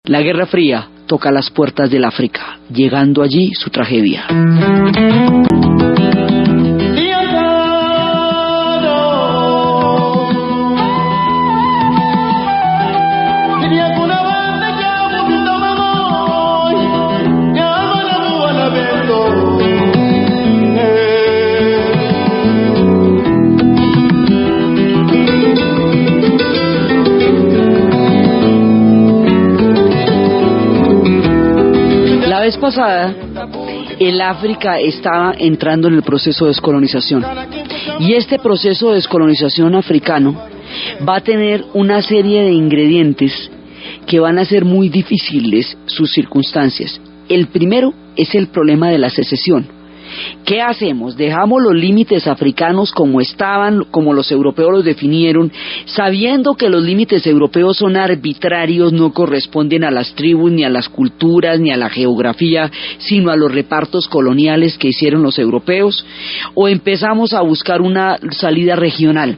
La Guerra Fría toca las puertas del África, llegando allí su tragedia. La vez pasada, el África estaba entrando en el proceso de descolonización, y este proceso de descolonización africano va a tener una serie de ingredientes que van a ser muy difíciles sus circunstancias. El primero es el problema de la secesión. ¿Qué hacemos? ¿Dejamos los límites africanos como estaban, como los europeos los definieron, sabiendo que los límites europeos son arbitrarios, no corresponden a las tribus, ni a las culturas, ni a la geografía, sino a los repartos coloniales que hicieron los europeos? ¿O empezamos a buscar una salida regional?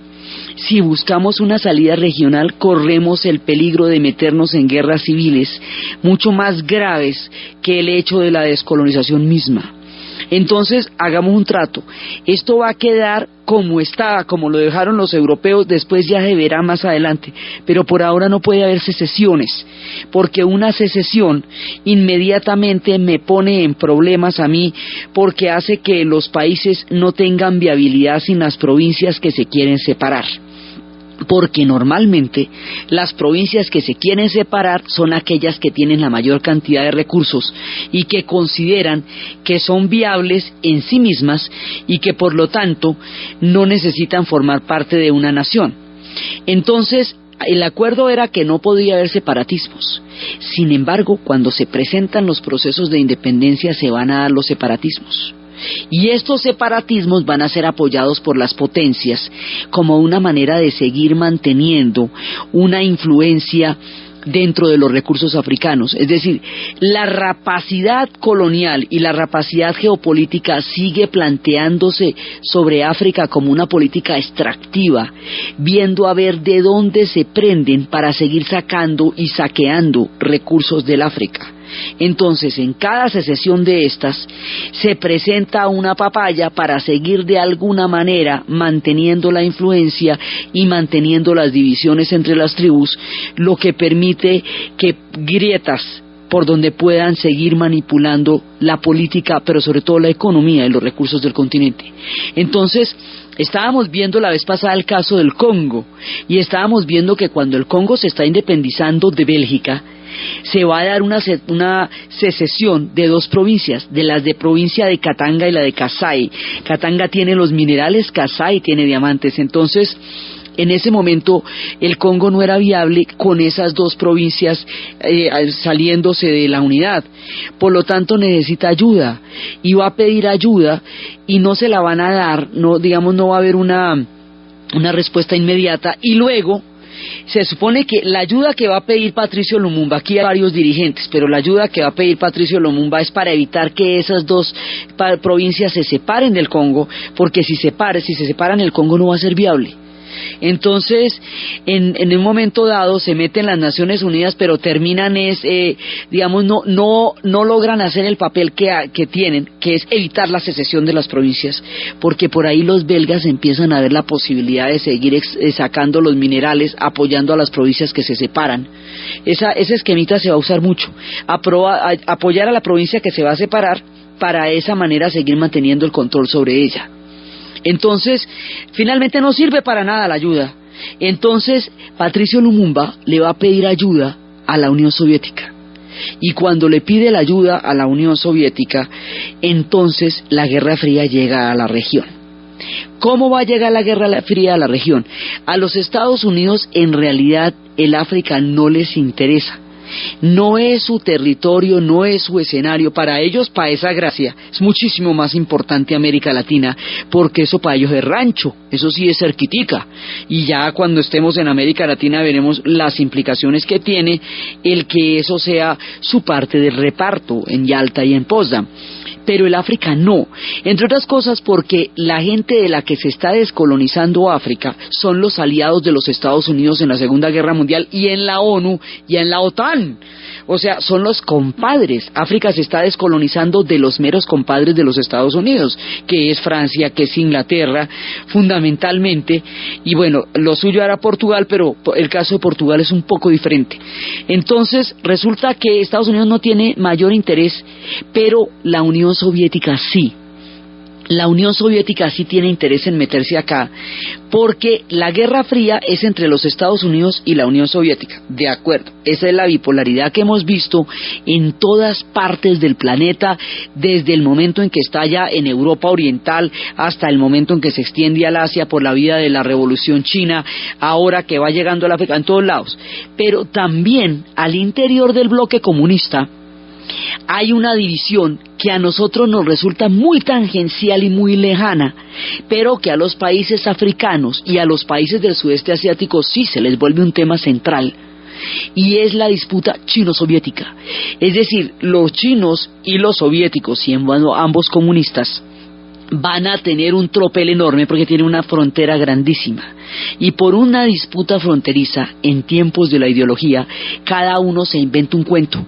Si buscamos una salida regional, corremos el peligro de meternos en guerras civiles mucho más graves que el hecho de la descolonización misma. Entonces, hagamos un trato. Esto va a quedar como estaba, como lo dejaron los europeos, después ya se verá más adelante. Pero por ahora no puede haber secesiones, porque una secesión inmediatamente me pone en problemas a mí, porque hace que los países no tengan viabilidad sin las provincias que se quieren separar. Porque normalmente las provincias que se quieren separar son aquellas que tienen la mayor cantidad de recursos y que consideran que son viables en sí mismas y que por lo tanto no necesitan formar parte de una nación. Entonces, el acuerdo era que no podía haber separatismos. Sin embargo, cuando se presentan los procesos de independencia se van a dar los separatismos. Y estos separatismos van a ser apoyados por las potencias como una manera de seguir manteniendo una influencia dentro de los recursos africanos. Es decir, la rapacidad colonial y la rapacidad geopolítica sigue planteándose sobre África como una política extractiva, viendo a ver de dónde se prenden para seguir sacando y saqueando recursos del África. Entonces, en cada secesión de estas se presenta una papaya para seguir de alguna manera manteniendo la influencia y manteniendo las divisiones entre las tribus, lo que permite que grietas por donde puedan seguir manipulando la política, pero sobre todo la economía y los recursos del continente. Entonces, estábamos viendo la vez pasada el caso del Congo, y estábamos viendo que cuando el Congo se está independizando de Bélgica, se va a dar una secesión de dos provincias, de las de provincia de Katanga y la de Kasai. Katanga tiene los minerales, Kasai tiene diamantes. Entonces, en ese momento el Congo no era viable con esas dos provincias saliéndose de la unidad. Por lo tanto, necesita ayuda y va a pedir ayuda y no se la van a dar, no va a haber una respuesta inmediata. Y luego se supone que la ayuda que va a pedir Patricio Lumumba, aquí hay varios dirigentes, pero la ayuda que va a pedir Patricio Lumumba es para evitar que esas dos provincias se separen del Congo, porque si se separan el Congo no va a ser viable. Entonces, en un momento dado se meten las Naciones Unidas, pero terminan no logran hacer el papel que tienen, que es evitar la secesión de las provincias, porque por ahí los belgas empiezan a ver la posibilidad de seguir sacando los minerales, apoyando a las provincias que se separan. Ese esquemita se va a usar mucho, apoyar a la provincia que se va a separar, para de esa manera seguir manteniendo el control sobre ella. Entonces, finalmente no sirve para nada la ayuda. Entonces, Patricio Lumumba le va a pedir ayuda a la Unión Soviética. Y cuando le pide la ayuda a la Unión Soviética, entonces la Guerra Fría llega a la región. ¿Cómo va a llegar la Guerra Fría a la región? A los Estados Unidos, en realidad, el África no les interesa. No es su territorio, no es su escenario. Para ellos, para esa gracia, es muchísimo más importante América Latina, porque eso para ellos es rancho, eso sí es cerquitica, y ya cuando estemos en América Latina veremos las implicaciones que tiene el que eso sea su parte del reparto en Yalta y en Potsdam. Pero el África no, entre otras cosas porque la gente de la que se está descolonizando África son los aliados de los Estados Unidos en la Segunda Guerra Mundial y en la ONU y en la OTAN. O sea, son los compadres. África se está descolonizando de los meros compadres de los Estados Unidos, que es Francia, que es Inglaterra, fundamentalmente. Y bueno, lo suyo era Portugal, pero el caso de Portugal es un poco diferente. Entonces, resulta que Estados Unidos no tiene mayor interés, pero la Unión Soviética sí. La Unión Soviética sí tiene interés en meterse acá, porque la Guerra Fría es entre los Estados Unidos y la Unión Soviética, de acuerdo. Esa es la bipolaridad que hemos visto en todas partes del planeta, desde el momento en que estalla en Europa Oriental hasta el momento en que se extiende al Asia por la vía de la Revolución China, ahora que va llegando al África, en todos lados. Pero también al interior del bloque comunista hay una división que a nosotros nos resulta muy tangencial y muy lejana, pero que a los países africanos y a los países del sudeste asiático sí se les vuelve un tema central, y es la disputa chino-soviética. Es decir, los chinos y los soviéticos, siendo ambos comunistas, van a tener un tropel enorme porque tienen una frontera grandísima, y por una disputa fronteriza en tiempos de la ideología, cada uno se inventa un cuento.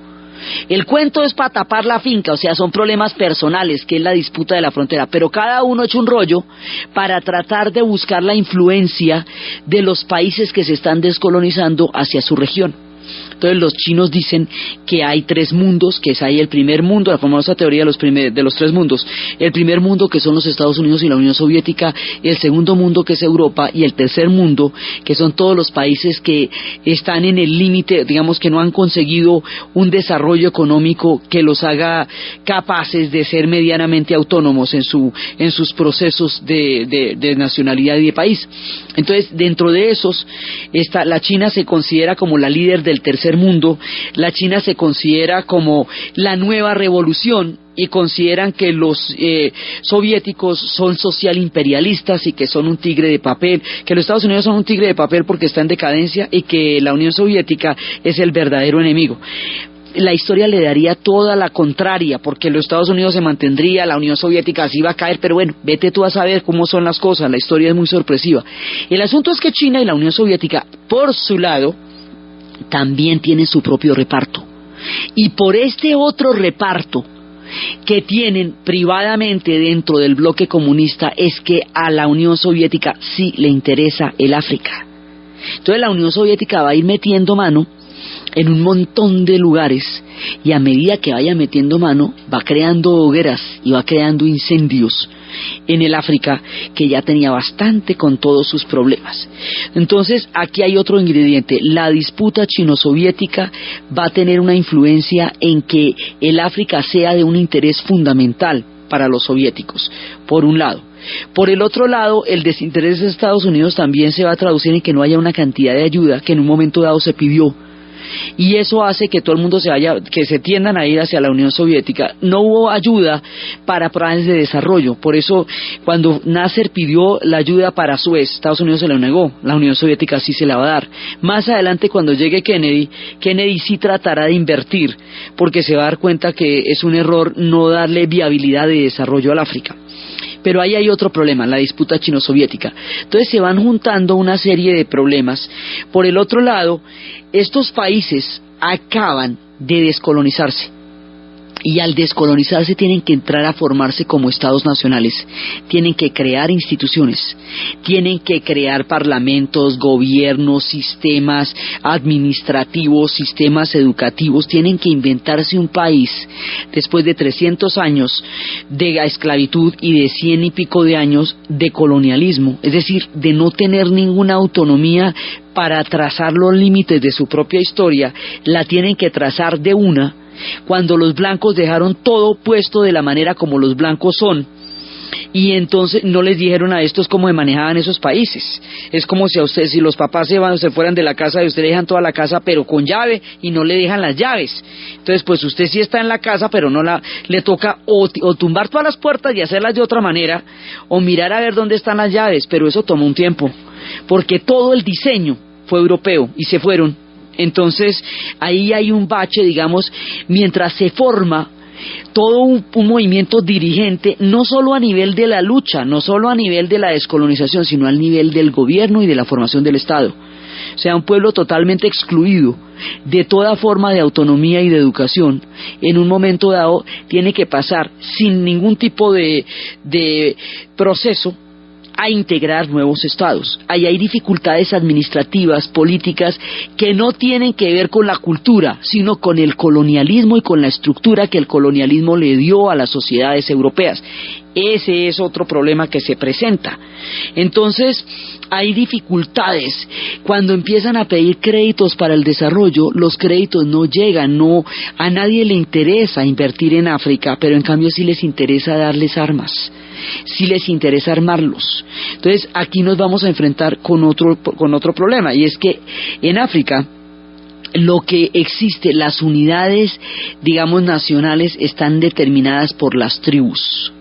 El cuento es para tapar la finca, o sea, son problemas personales, que es la disputa de la frontera, pero cada uno echa un rollo para tratar de buscar la influencia de los países que se están descolonizando hacia su región. Entonces los chinos dicen que hay tres mundos, que es ahí el primer mundo, la famosa teoría de los tres mundos. El primer mundo, que son los Estados Unidos y la Unión Soviética, el segundo mundo, que es Europa, y el tercer mundo, que son todos los países que están en el límite, digamos, que no han conseguido un desarrollo económico que los haga capaces de ser medianamente autónomos en sus procesos de nacionalidad y de país. Entonces, dentro de esos, la China se considera como la líder del tercer mundo. La China se considera como la nueva revolución, y consideran que los soviéticos son social imperialistas y que son un tigre de papel, que los Estados Unidos son un tigre de papel porque está en decadencia, y que la Unión Soviética es el verdadero enemigo. La historia le daría toda la contraria, porque los Estados Unidos se mantendría, la Unión Soviética así va a caer, pero bueno, vete tú a saber cómo son las cosas, la historia es muy sorpresiva. El asunto es que China y la Unión Soviética, por su lado, también tienen su propio reparto, y por este otro reparto que tienen privadamente dentro del bloque comunista es que a la Unión Soviética sí le interesa el África. Entonces la Unión Soviética va a ir metiendo mano en un montón de lugares, y a medida que vaya metiendo mano va creando hogueras y va creando incendios en el África, que ya tenía bastante con todos sus problemas. Entonces aquí hay otro ingrediente. La disputa chino-soviética va a tener una influencia en que el África sea de un interés fundamental para los soviéticos, por un lado. Por el otro lado, el desinterés de Estados Unidos también se va a traducir en que no haya una cantidad de ayuda que en un momento dado se pidió, y eso hace que todo el mundo que se tiendan a ir hacia la Unión Soviética. No hubo ayuda para planes de desarrollo, por eso cuando Nasser pidió la ayuda para Suez, Estados Unidos se la negó, la Unión Soviética sí se la va a dar. Más adelante, cuando llegue Kennedy sí tratará de invertir, porque se va a dar cuenta que es un error no darle viabilidad de desarrollo al África. Pero ahí hay otro problema, la disputa chino-soviética. Entonces se van juntando una serie de problemas. Por el otro lado, estos países acaban de descolonizarse, y al descolonizarse tienen que entrar a formarse como estados nacionales, tienen que crear instituciones, tienen que crear parlamentos, gobiernos, sistemas administrativos, sistemas educativos, tienen que inventarse un país después de 300 años de esclavitud y de 100 y pico de años de colonialismo, es decir, de no tener ninguna autonomía para trazar los límites de su propia historia. La tienen que trazar de una, cuando los blancos dejaron todo puesto de la manera como los blancos son, y entonces no les dijeron a estos cómo se manejaban esos países. Es como si a usted, si los papás se fueran de la casa y usted le dejan toda la casa pero con llave y no le dejan las llaves. Entonces pues usted sí está en la casa, pero le toca o tumbar todas las puertas y hacerlas de otra manera, o mirar a ver dónde están las llaves, pero eso tomó un tiempo, porque todo el diseño fue europeo y se fueron. Entonces ahí hay un bache, digamos, mientras se forma todo un movimiento dirigente, no solo a nivel de la lucha, no solo a nivel de la descolonización, sino al nivel del gobierno y de la formación del Estado. O sea un pueblo totalmente excluido de toda forma de autonomía y de educación, en un momento dado tiene que pasar sin ningún tipo de proceso a integrar nuevos estados. Ahí hay dificultades administrativas, políticas, que no tienen que ver con la cultura, sino con el colonialismo y con la estructura que el colonialismo le dio a las sociedades europeas. Ese es otro problema que se presenta. Entonces, hay dificultades. Cuando empiezan a pedir créditos para el desarrollo, los créditos no llegan, a nadie le interesa invertir en África, pero en cambio sí les interesa darles armas, sí les interesa armarlos. Entonces, aquí nos vamos a enfrentar con otro problema, y es que en África lo que existe, las unidades, digamos, nacionales están determinadas por las tribus.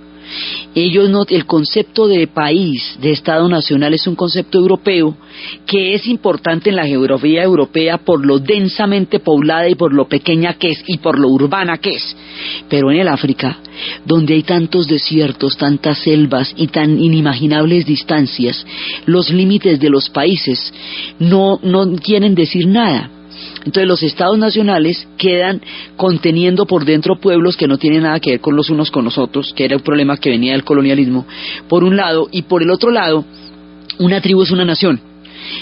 El concepto de país, de Estado nacional, es un concepto europeo que es importante en la geografía europea por lo densamente poblada y por lo pequeña que es y por lo urbana que es. Pero en el África, donde hay tantos desiertos, tantas selvas y tan inimaginables distancias, los límites de los países no quieren decir nada. Entonces los estados nacionales quedan conteniendo por dentro pueblos que no tienen nada que ver con los unos con los otros, que era un problema que venía del colonialismo, por un lado, y por el otro lado, una tribu es una nación,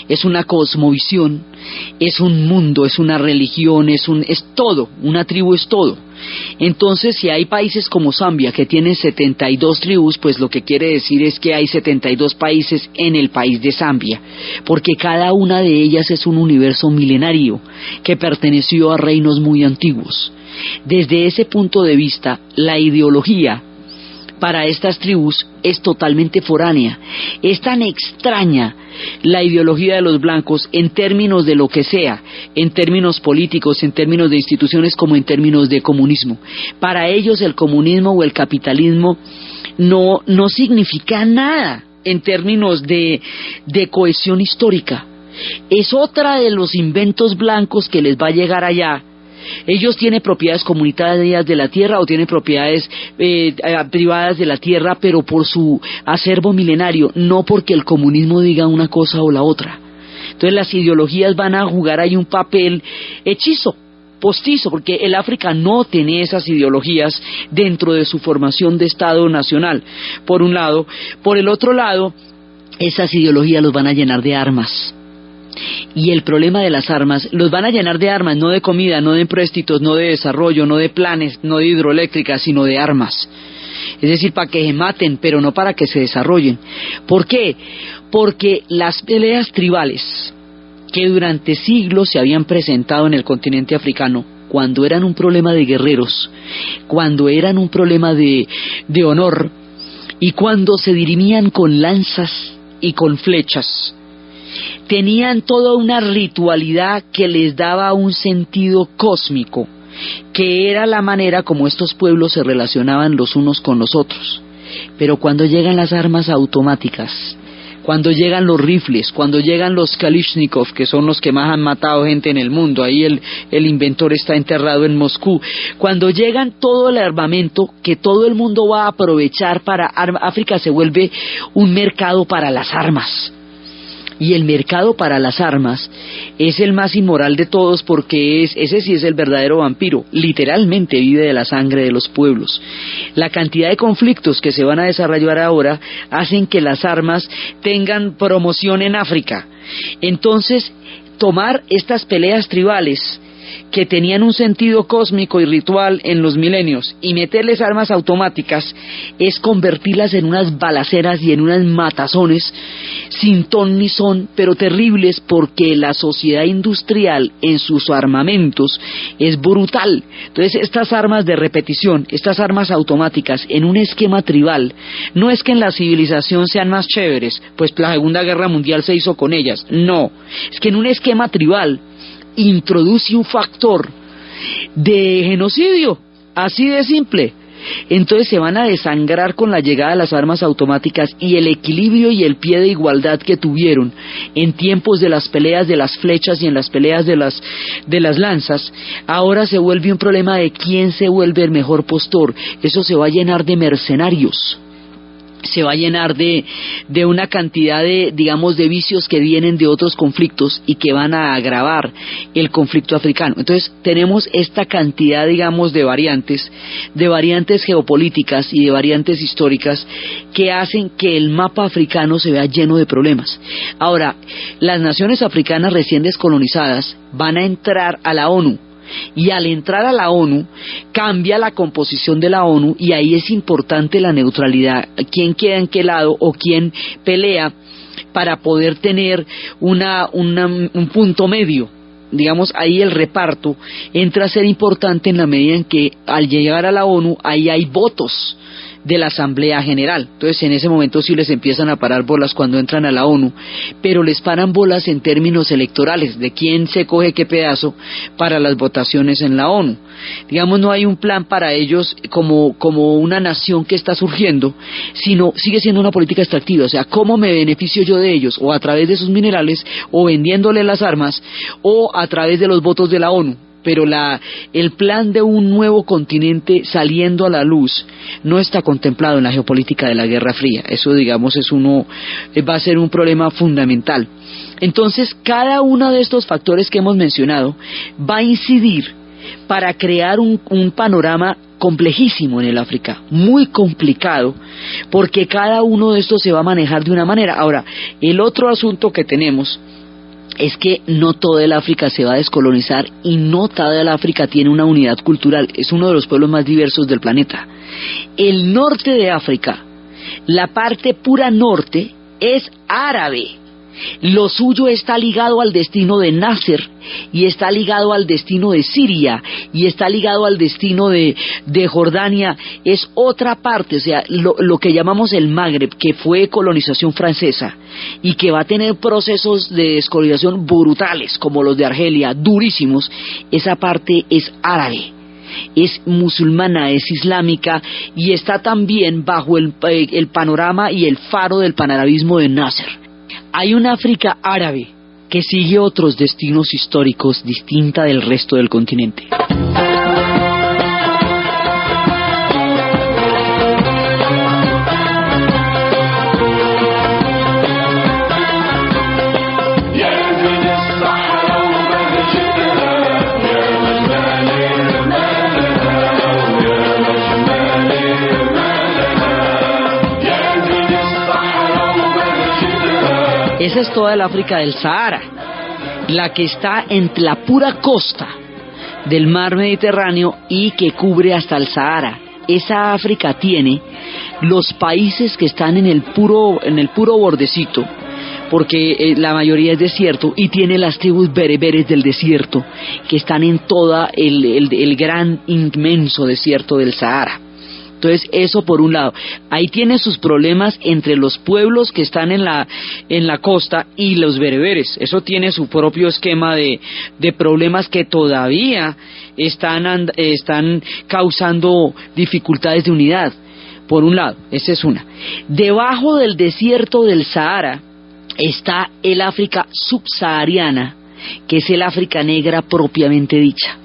es una cosmovisión, es un mundo, es una religión, es todo, una tribu es todo. Entonces, si hay países como Zambia que tienen 72 tribus, pues lo que quiere decir es que hay 72 países en el país de Zambia, porque cada una de ellas es un universo milenario que perteneció a reinos muy antiguos. Desde ese punto de vista, la ideología para estas tribus es totalmente foránea. Es tan extraña la ideología de los blancos en términos de lo que sea, en términos políticos, en términos de instituciones, como en términos de comunismo. Para ellos el comunismo o el capitalismo no significa nada en términos de cohesión histórica. Es otra de los inventos blancos que les va a llegar allá. Ellos tienen propiedades comunitarias de la tierra o tienen propiedades privadas de la tierra, pero por su acervo milenario, no porque el comunismo diga una cosa o la otra. Entonces las ideologías van a jugar ahí un papel hechizo, postizo, porque el África no tiene esas ideologías dentro de su formación de Estado nacional, por un lado. Por el otro lado, esas ideologías los van a llenar de armas. Y el problema de las armas, los van a llenar de armas, no de comida, no de empréstitos, no de desarrollo, no de planes, no de hidroeléctricas, sino de armas. Es decir, para que se maten, pero no para que se desarrollen. ¿Por qué? Porque las peleas tribales que durante siglos se habían presentado en el continente africano, cuando eran un problema de guerreros, cuando eran un problema de honor, y cuando se dirimían con lanzas y con flechas, tenían toda una ritualidad que les daba un sentido cósmico, que era la manera como estos pueblos se relacionaban los unos con los otros. Pero cuando llegan las armas automáticas, cuando llegan los rifles, cuando llegan los Kalashnikov, que son los que más han matado gente en el mundo, ahí el inventor está enterrado en Moscú, cuando llegan todo el armamento que todo el mundo va a aprovechar África se vuelve un mercado para las armas. Y el mercado para las armas es el más inmoral de todos, porque ese sí es el verdadero vampiro, literalmente vive de la sangre de los pueblos. La cantidad de conflictos que se van a desarrollar ahora hacen que las armas tengan promoción en África. Entonces, tomar estas peleas tribales que tenían un sentido cósmico y ritual en los milenios y meterles armas automáticas es convertirlas en unas balaceras y en unas matazones sin ton ni son, pero terribles, porque la sociedad industrial en sus armamentos es brutal. Entonces estas armas de repetición, estas armas automáticas en un esquema tribal, no es que en la civilización sean más chéveres, pues la Segunda Guerra Mundial se hizo con ellas, no, es que en un esquema tribal introduce un factor de genocidio, así de simple. Entonces se van a desangrar con la llegada de las armas automáticas, y el equilibrio y el pie de igualdad que tuvieron en tiempos de las peleas de las flechas y en las peleas de las lanzas, ahora se vuelve un problema de quién se vuelve el mejor postor. Eso se va a llenar de mercenarios. se va a llenar de una cantidad de, digamos, de vicios que vienen de otros conflictos y que van a agravar el conflicto africano. Entonces tenemos esta cantidad, digamos, de variantes geopolíticas y de variantes históricas que hacen que el mapa africano se vea lleno de problemas. Ahora, las naciones africanas recién descolonizadas van a entrar a la ONU. Y al entrar a la ONU, cambia la composición de la ONU y ahí es importante la neutralidad, quién queda en qué lado o quién pelea para poder tener un punto medio. Digamos, ahí el reparto entra a ser importante en la medida en que al llegar a la ONU, ahí hay votos de la Asamblea General. Entonces en ese momento sí les empiezan a parar bolas cuando entran a la ONU, pero les paran bolas en términos electorales, de quién se coge qué pedazo para las votaciones en la ONU. Digamos, no hay un plan para ellos como una nación que está surgiendo, sino sigue siendo una política extractiva, o sea, ¿cómo me beneficio yo de ellos? O a través de sus minerales, o vendiéndole las armas, o a través de los votos de la ONU. Pero el plan de un nuevo continente saliendo a la luz no está contemplado en la geopolítica de la Guerra Fría. Eso, digamos, va a ser un problema fundamental. Entonces, cada uno de estos factores que hemos mencionado va a incidir para crear un panorama complejísimo en el África, muy complicado, porque cada uno de estos se va a manejar de una manera. Ahora, el otro asunto que tenemos es que no toda el África se va a descolonizar y no toda el África tiene una unidad cultural. Es uno de los pueblos más diversos del planeta. El norte de África, la parte pura norte, es árabe. Lo suyo está ligado al destino de Nasser y está ligado al destino de Siria y está ligado al destino de Jordania. Es otra parte, o sea, lo que llamamos el Magreb, que fue colonización francesa y que va a tener procesos de descolonización brutales como los de Argelia, durísimos. Esa parte es árabe, es musulmana, es islámica y está también bajo el panorama y el faro del panarabismo de Nasser. Hay una África árabe que sigue otros destinos históricos distinta del resto del continente. Esa es toda el África del Sahara, la que está en la pura costa del mar Mediterráneo y que cubre hasta el Sahara. Esa África tiene los países que están en el puro bordecito, porque la mayoría es desierto, y tiene las tribus bereberes del desierto, que están en toda el gran, inmenso desierto del Sahara. Entonces, eso por un lado. Ahí tiene sus problemas entre los pueblos que están en la costa y los bereberes. Eso tiene su propio esquema de problemas que todavía están causando dificultades de unidad. Por un lado, esa es una. Debajo del desierto del Sahara está el África subsahariana, que es el África negra propiamente dicha.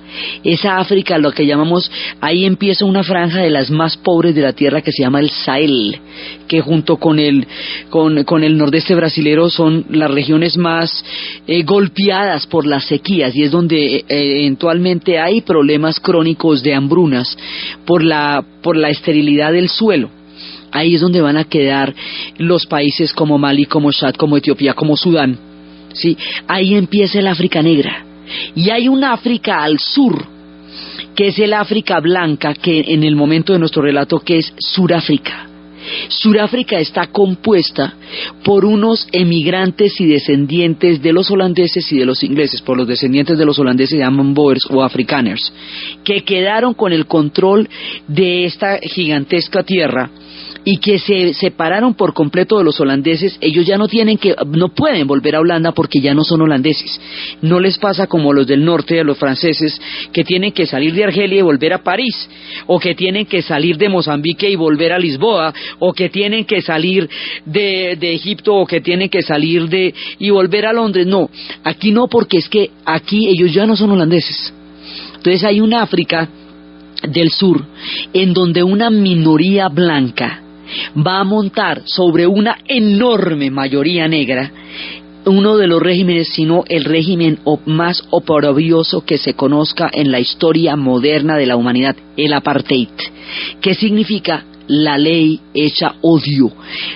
Esa África, lo que llamamos, ahí empieza una franja de las más pobres de la tierra que se llama el Sahel, que junto con el nordeste brasilero son las regiones más golpeadas por las sequías, y es donde eventualmente hay problemas crónicos de hambrunas por la esterilidad del suelo. Ahí es donde van a quedar los países como Mali, como Chad, como Etiopía, como Sudán, ¿sí? Ahí empieza el África negra. Y hay un África al sur, que es el África blanca, que en el momento de nuestro relato, que es Suráfrica. Suráfrica está compuesta por unos emigrantes y descendientes de los holandeses y de los ingleses. Por los descendientes de los holandeses se llaman Boers o Afrikaners, que quedaron con el control de esta gigantesca tierra y que se separaron por completo de los holandeses. Ellos ya no pueden volver a Holanda porque ya no son holandeses. No les pasa como los del norte, a los franceses, que tienen que salir de Argelia y volver a París, o que tienen que salir de Mozambique y volver a Lisboa, o que tienen que salir de Egipto, o que tienen que salir y volver a Londres. No, aquí no, porque es que aquí ellos ya no son holandeses. Entonces hay una África del sur en donde una minoría blanca va a montar sobre una enorme mayoría negra uno de los regímenes, sino el régimen más oprobioso que se conozca en la historia moderna de la humanidad, el apartheid. ¿Qué significa? La ley hecha odio,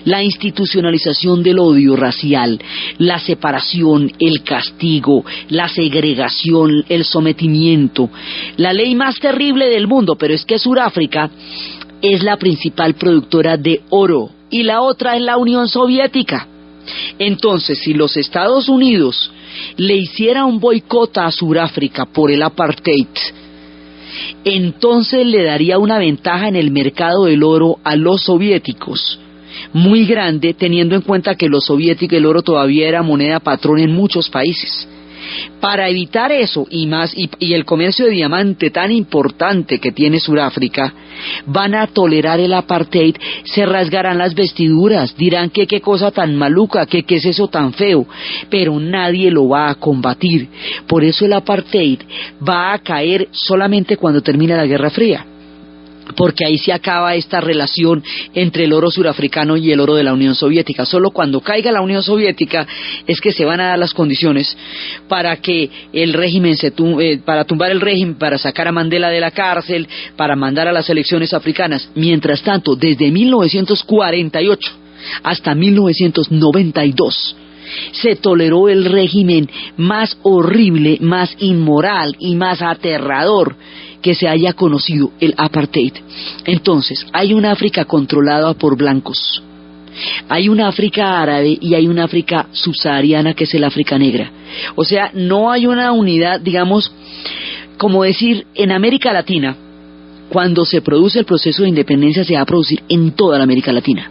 la institucionalización del odio racial, la separación, el castigo, la segregación, el sometimiento, la ley más terrible del mundo. Pero es que Sudáfrica es la principal productora de oro y la otra es la Unión Soviética. Entonces, si los Estados Unidos le hiciera un boicot a Sudáfrica por el apartheid, entonces le daría una ventaja en el mercado del oro a los soviéticos muy grande, teniendo en cuenta que los soviéticos el oro todavía era moneda patrón en muchos países. Para evitar eso y el comercio de diamante tan importante que tiene Sudáfrica, van a tolerar el apartheid, se rasgarán las vestiduras, dirán que qué cosa tan maluca, que qué es eso tan feo, pero nadie lo va a combatir. Por eso el apartheid va a caer solamente cuando termine la Guerra Fría, porque ahí se acaba esta relación entre el oro surafricano y el oro de la Unión Soviética. Solo cuando caiga la Unión Soviética es que se van a dar las condiciones para que el régimen para tumbar el régimen, para sacar a Mandela de la cárcel, para mandar a las elecciones africanas. Mientras tanto, desde 1948 hasta 1992 se toleró el régimen más horrible, más inmoral y más aterrador que se haya conocido, el apartheid. Entonces, hay una África controlada por blancos, hay una África árabe y hay una África subsahariana, que es el África negra. O sea, no hay una unidad, digamos, como decir, en América Latina, cuando se produce el proceso de independencia, se va a producir en toda la América Latina.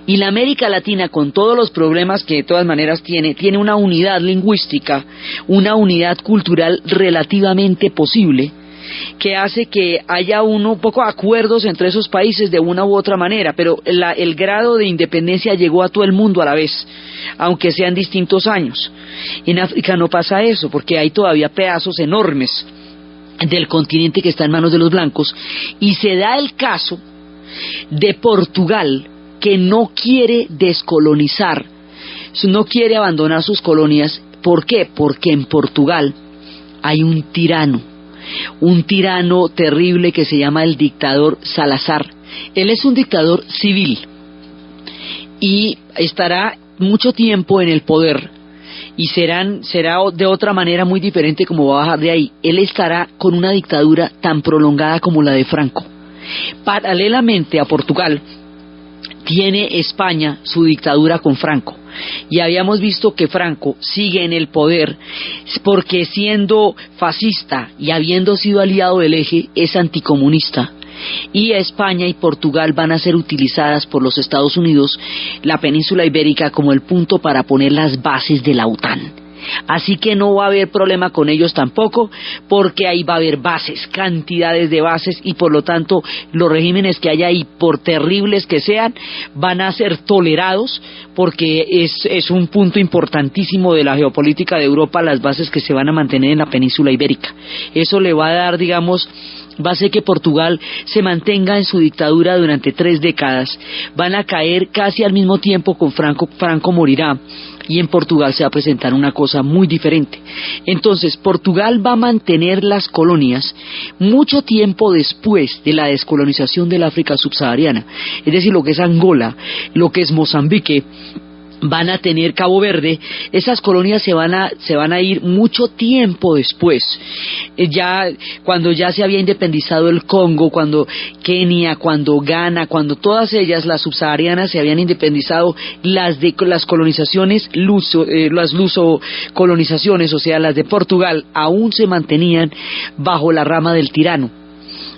Y la América Latina, con todos los problemas que de todas maneras tiene una unidad lingüística, una unidad cultural relativamente posible, que hace que haya un poco acuerdos entre esos países de una u otra manera, pero el grado de independencia llegó a todo el mundo a la vez, aunque sean distintos años. En África no pasa eso, porque hay todavía pedazos enormes del continente que está en manos de los blancos, y se da el caso de Portugal, que no quiere descolonizar, no quiere abandonar sus colonias. ¿Por qué? Porque en Portugal hay un tirano terrible que se llama el dictador Salazar. Él es un dictador civil y estará mucho tiempo en el poder, y será de otra manera muy diferente como va a bajar de ahí. Él estará con una dictadura tan prolongada como la de Franco. Paralelamente a Portugal, tiene España su dictadura con Franco, y habíamos visto que Franco sigue en el poder porque, siendo fascista y habiendo sido aliado del Eje, es anticomunista, y España y Portugal van a ser utilizadas por los Estados Unidos, la península ibérica, como el punto para poner las bases de la OTAN. Así que no va a haber problema con ellos tampoco, porque ahí va a haber bases, cantidades de bases, y por lo tanto los regímenes que haya ahí, por terribles que sean, van a ser tolerados, porque es un punto importantísimo de la geopolítica de Europa, las bases que se van a mantener en la península ibérica. Eso le va a dar, digamos, va a ser que Portugal se mantenga en su dictadura durante 3 décadas, van a caer casi al mismo tiempo con Franco. Franco morirá, y en Portugal se va a presentar una cosa muy diferente. Entonces, Portugal va a mantener las colonias mucho tiempo después de la descolonización del África subsahariana, es decir, lo que es Angola, lo que es Mozambique, van a tener Cabo Verde. Esas colonias se van a ir mucho tiempo después, cuando ya se había independizado el Congo, cuando Kenia, cuando Ghana, cuando todas ellas, las subsaharianas, se habían independizado. Las colonizaciones las luso-colonizaciones, o sea, las de Portugal, aún se mantenían bajo la rama del tirano.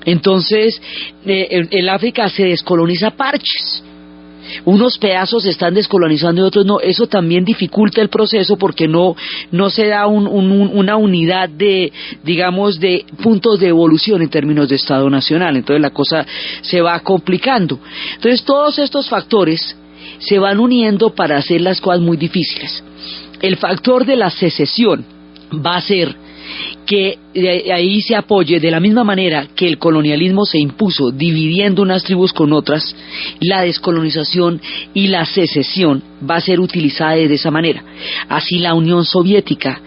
Entonces, el África se descoloniza a parches. Unos pedazos se están descolonizando y otros no. Eso también dificulta el proceso, porque no se da una unidad de, digamos, de puntos de evolución en términos de Estado Nacional. Entonces la cosa se va complicando. Entonces todos estos factores se van uniendo para hacer las cosas muy difíciles. El factor de la secesión va a ser que ahí se apoye de la misma manera que el colonialismo se impuso dividiendo unas tribus con otras. La descolonización y la secesión va a ser utilizada de esa manera. Así la Unión Soviética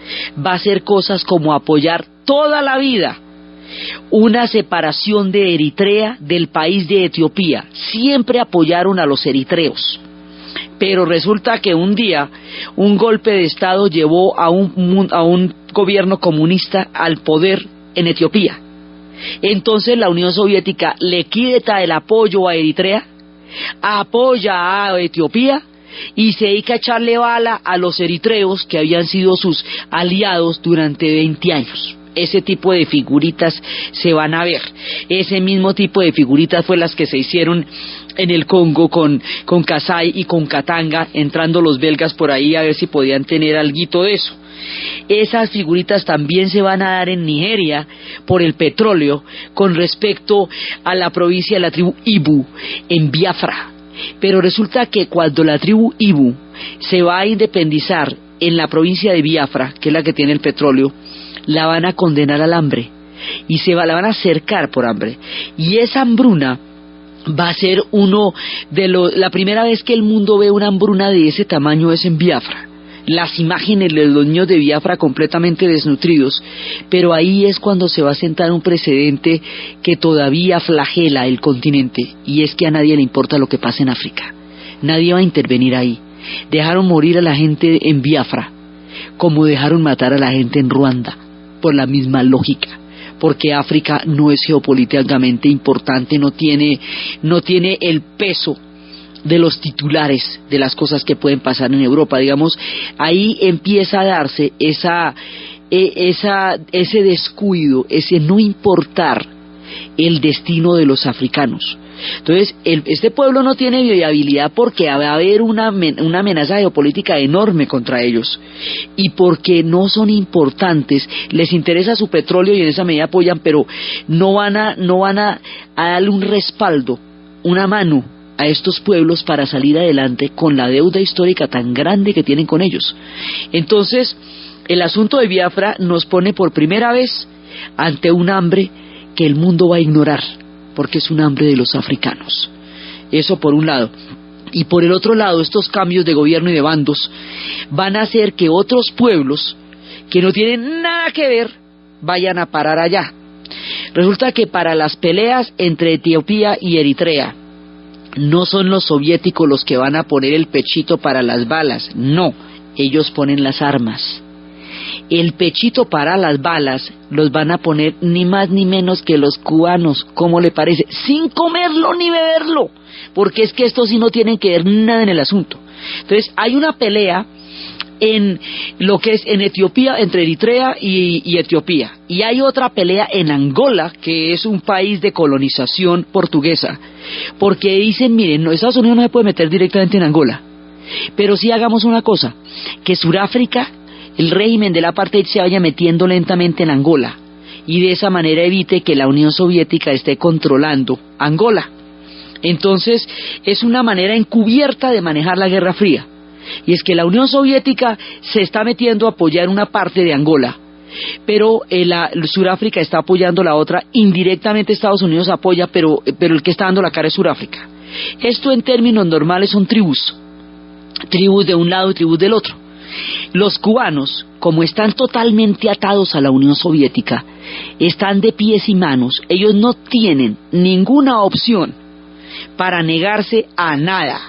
va a hacer cosas como apoyar toda la vida una separación de Eritrea del país de Etiopía. Siempre apoyaron a los eritreos, pero resulta que un día un golpe de Estado llevó a un gobierno comunista al poder en Etiopía. Entonces la Unión Soviética le quita el apoyo a Eritrea, apoya a Etiopía y se dedica a echarle bala a los eritreos que habían sido sus aliados durante 20 años. Ese tipo de figuritas se van a ver. Ese mismo tipo de figuritas fue las que se hicieron en el Congo con Kasai y con Katanga, entrando los belgas por ahí a ver si podían tener alguito de eso. Esas figuritas también se van a dar en Nigeria por el petróleo con respecto a la provincia de la tribu Ibu en Biafra. Pero resulta que cuando la tribu Ibu se va a independizar en la provincia de Biafra, que es la que tiene el petróleo, la van a condenar al hambre y la van a cercar por hambre. Y esa hambruna va a ser la primera vez que el mundo ve una hambruna de ese tamaño es en Biafra. Las imágenes de los niños de Biafra completamente desnutridos, pero ahí es cuando se va a sentar un precedente que todavía flagela el continente, y es que a nadie le importa lo que pasa en África. Nadie va a intervenir ahí. Dejaron morir a la gente en Biafra como dejaron matar a la gente en Ruanda, por la misma lógica, porque África no es geopolíticamente importante, no tiene el peso de los titulares de las cosas que pueden pasar en Europa. Digamos, ahí empieza a darse ese descuido, ese no importar el destino de los africanos. Entonces, este pueblo no tiene viabilidad porque va a haber una amenaza geopolítica enorme contra ellos, y porque no son importantes, les interesa su petróleo y en esa medida apoyan, pero no van a darle un respaldo, una mano a estos pueblos para salir adelante con la deuda histórica tan grande que tienen con ellos. Entonces, el asunto de Biafra nos pone por primera vez ante un hambre que el mundo va a ignorar, porque es un hambre de los africanos. Eso por un lado. Y por el otro lado, estos cambios de gobierno y de bandos van a hacer que otros pueblos que no tienen nada que ver vayan a parar allá. Resulta que para las peleas entre Etiopía y Eritrea, no son los soviéticos los que van a poner el pechito para las balas, no, ellos ponen las armas. El pechito para las balas los van a poner ni más ni menos que los cubanos, ¿cómo le parece? Sin comerlo ni beberlo, porque es que estos sí no tienen que ver nada en el asunto. Entonces hay una pelea en lo que es en Etiopía, entre Eritrea y Etiopía, y hay otra pelea en Angola, que es un país de colonización portuguesa, porque dicen, miren, no, Estados Unidos no se puede meter directamente en Angola, pero sí hagamos una cosa, que Sudáfrica, el régimen del apartheid, se vaya metiendo lentamente en Angola, y de esa manera evite que la Unión Soviética esté controlando Angola. Entonces es una manera encubierta de manejar la Guerra Fría, y es que la Unión Soviética se está metiendo a apoyar una parte de Angola, pero Sudáfrica está apoyando la otra. Indirectamente Estados Unidos apoya, pero el que está dando la cara es Sudáfrica. Esto en términos normales son tribus de un lado y tribus del otro. Los cubanos, como están totalmente atados a la Unión Soviética, están de pies y manos. Ellos no tienen ninguna opción para negarse a nada.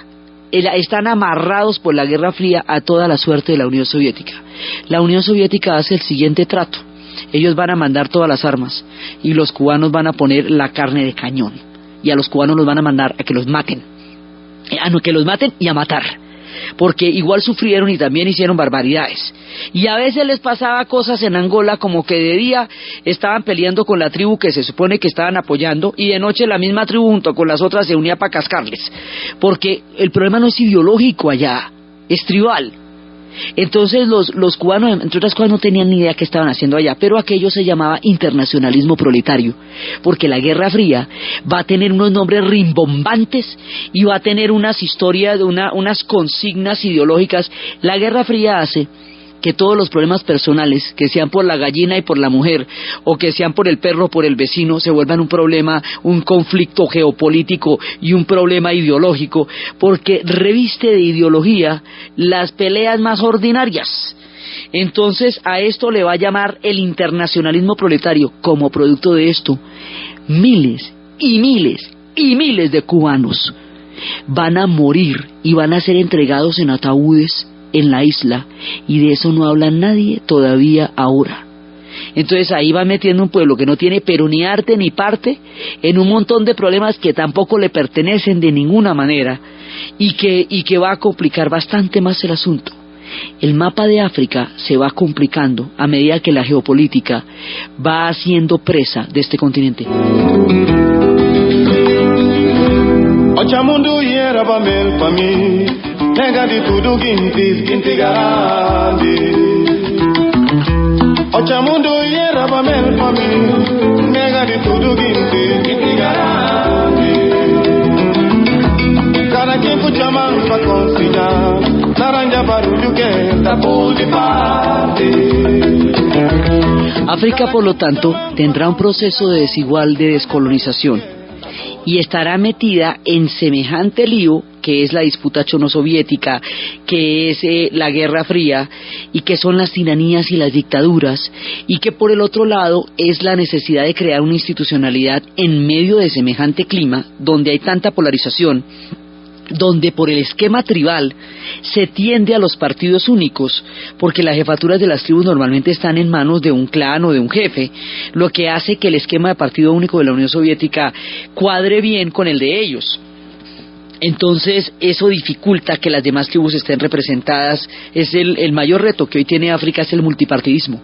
Están amarrados por la Guerra Fría a toda la suerte de la Unión Soviética. La Unión Soviética hace el siguiente trato: ellos van a mandar todas las armas y los cubanos van a poner la carne de cañón, y a los cubanos los van a mandar a que los maten, y a matar, porque igual sufrieron y también hicieron barbaridades. Y a veces les pasaba cosas en Angola, como que de día estaban peleando con la tribu que se supone que estaban apoyando, y de noche la misma tribu junto con las otras se unía para cascarles, porque el problema no es ideológico allá, es tribal. Entonces los cubanos, entre otras cosas, no tenían ni idea qué estaban haciendo allá, pero aquello se llamaba internacionalismo proletario, porque la Guerra Fría va a tener unos nombres rimbombantes y va a tener unas historias, unas consignas ideológicas. La Guerra Fría hace que todos los problemas personales, que sean por la gallina y por la mujer, o que sean por el perro o por el vecino, se vuelvan un problema, un conflicto geopolítico y un problema ideológico, porque reviste de ideología las peleas más ordinarias. Entonces a esto le va a llamar el internacionalismo proletario. Como producto de esto, miles y miles y miles de cubanos van a morir y van a ser entregados en ataúdes en la isla, y de eso no habla nadie todavía ahora. Entonces ahí va metiendo un pueblo que no tiene pero ni arte ni parte en un montón de problemas que tampoco le pertenecen de ninguna manera, y que va a complicar bastante más el asunto. El mapa de África se va complicando a medida que la geopolítica va haciendo presa de este continente. Ochamundu yera bamel pami, nega di tudo ginti garandi. Ochamundu yera bamel pami, nega di tudo ginti garandi. Cada quien puchaman pa consiga, naranja barulho que tapu de parte. África, por lo tanto, tendrá un proceso desigual de descolonización y estará metida en semejante lío que es la disputa chono-soviética, que es la Guerra Fría, y que son las tiranías y las dictaduras, y que por el otro lado es la necesidad de crear una institucionalidad en medio de semejante clima, donde hay tanta polarización, donde por el esquema tribal se tiende a los partidos únicos, porque las jefaturas de las tribus normalmente están en manos de un clan o de un jefe, lo que hace que el esquema de partido único de la Unión Soviética cuadre bien con el de ellos. Entonces eso dificulta que las demás tribus estén representadas. Es el mayor reto que hoy tiene África, es el multipartidismo.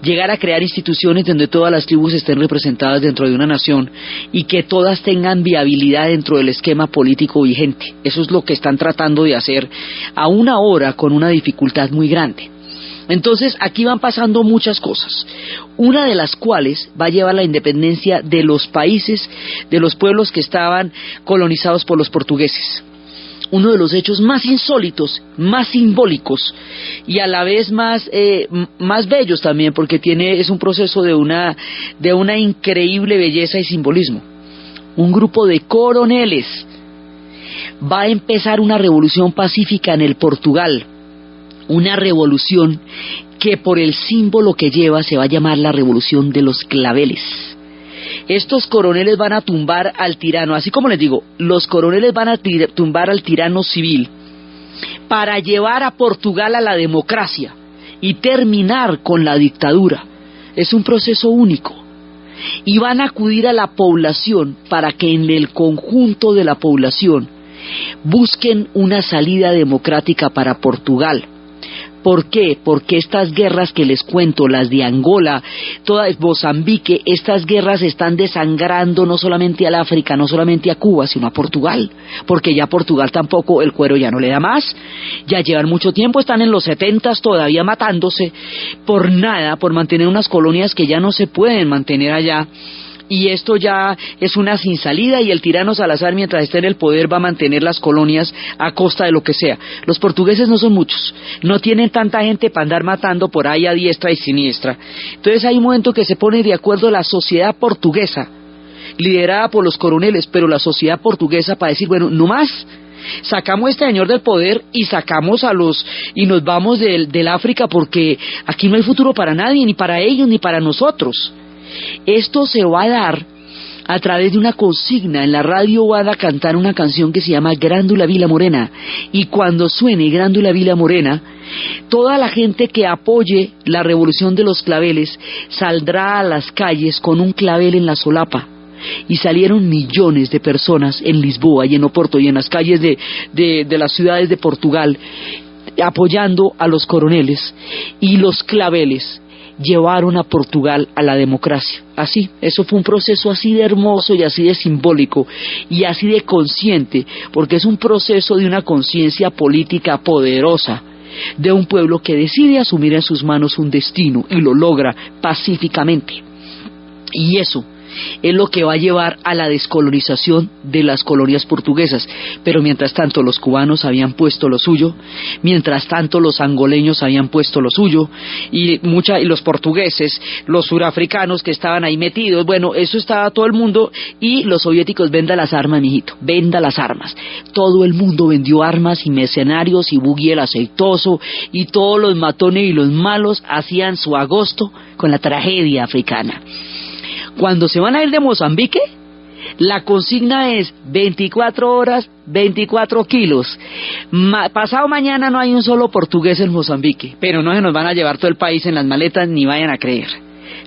Llegar a crear instituciones donde todas las tribus estén representadas dentro de una nación y que todas tengan viabilidad dentro del esquema político vigente. Eso es lo que están tratando de hacer aún ahora, con una dificultad muy grande. Entonces aquí van pasando muchas cosas, una de las cuales va a llevar la independencia de los países, de los pueblos que estaban colonizados por los portugueses. Uno de los hechos más insólitos, más simbólicos y a la vez más bellos también, porque es un proceso de una increíble belleza y simbolismo. Un grupo de coroneles va a empezar una revolución pacífica en el Portugal, una revolución que por el símbolo que lleva se va a llamar la revolución de los claveles. Estos coroneles van a tumbar al tirano, así como les digo, los coroneles van a tumbar al tirano civil para llevar a Portugal a la democracia y terminar con la dictadura. Es un proceso único. Y van a acudir a la población para que en el conjunto de la población busquen una salida democrática para Portugal. ¿Por qué? Porque estas guerras que les cuento, las de Angola, toda Mozambique, estas guerras están desangrando no solamente al África, no solamente a Cuba, sino a Portugal, porque ya Portugal tampoco, el cuero ya no le da más, ya llevan mucho tiempo, están en los 70s todavía matándose por nada, por mantener unas colonias que ya no se pueden mantener allá. Y esto ya es una sin salida, y el tirano Salazar, mientras esté en el poder, va a mantener las colonias a costa de lo que sea. Los portugueses no son muchos, no tienen tanta gente para andar matando por ahí a diestra y siniestra. Entonces hay un momento que se pone de acuerdo la sociedad portuguesa, liderada por los coroneles, pero la sociedad portuguesa, para decir, bueno, no más, sacamos a este señor del poder y sacamos y nos vamos del África, porque aquí no hay futuro para nadie, ni para ellos ni para nosotros. Esto se va a dar a través de una consigna. En la radio van a cantar una canción que se llama Grándula Vila Morena, y cuando suene Grándula Vila Morena, toda la gente que apoye la revolución de los claveles saldrá a las calles con un clavel en la solapa. Y salieron millones de personas en Lisboa y en Oporto y en las calles de las ciudades de Portugal, apoyando a los coroneles, y los claveles llevaron a Portugal a la democracia. Así, eso fue un proceso así de hermoso y así de simbólico y así de consciente, porque es un proceso de una conciencia política poderosa, de un pueblo que decide asumir en sus manos un destino y lo logra pacíficamente. Y eso es lo que va a llevar a la descolonización de las colonias portuguesas. Pero mientras tanto los cubanos habían puesto lo suyo, mientras tanto los angoleños habían puesto lo suyo, y los portugueses, los surafricanos que estaban ahí metidos, bueno, eso estaba todo el mundo, y los soviéticos, venda las armas, mijito, venda las armas. Todo el mundo vendió armas y mercenarios y Bugui el aceitoso y todos los matones y los malos hacían su agosto con la tragedia africana. Cuando se van a ir de Mozambique, la consigna es 24 horas, 24 kilos. Pasado mañana no hay un solo portugués en Mozambique, pero no se nos van a llevar todo el país en las maletas, ni vayan a creer.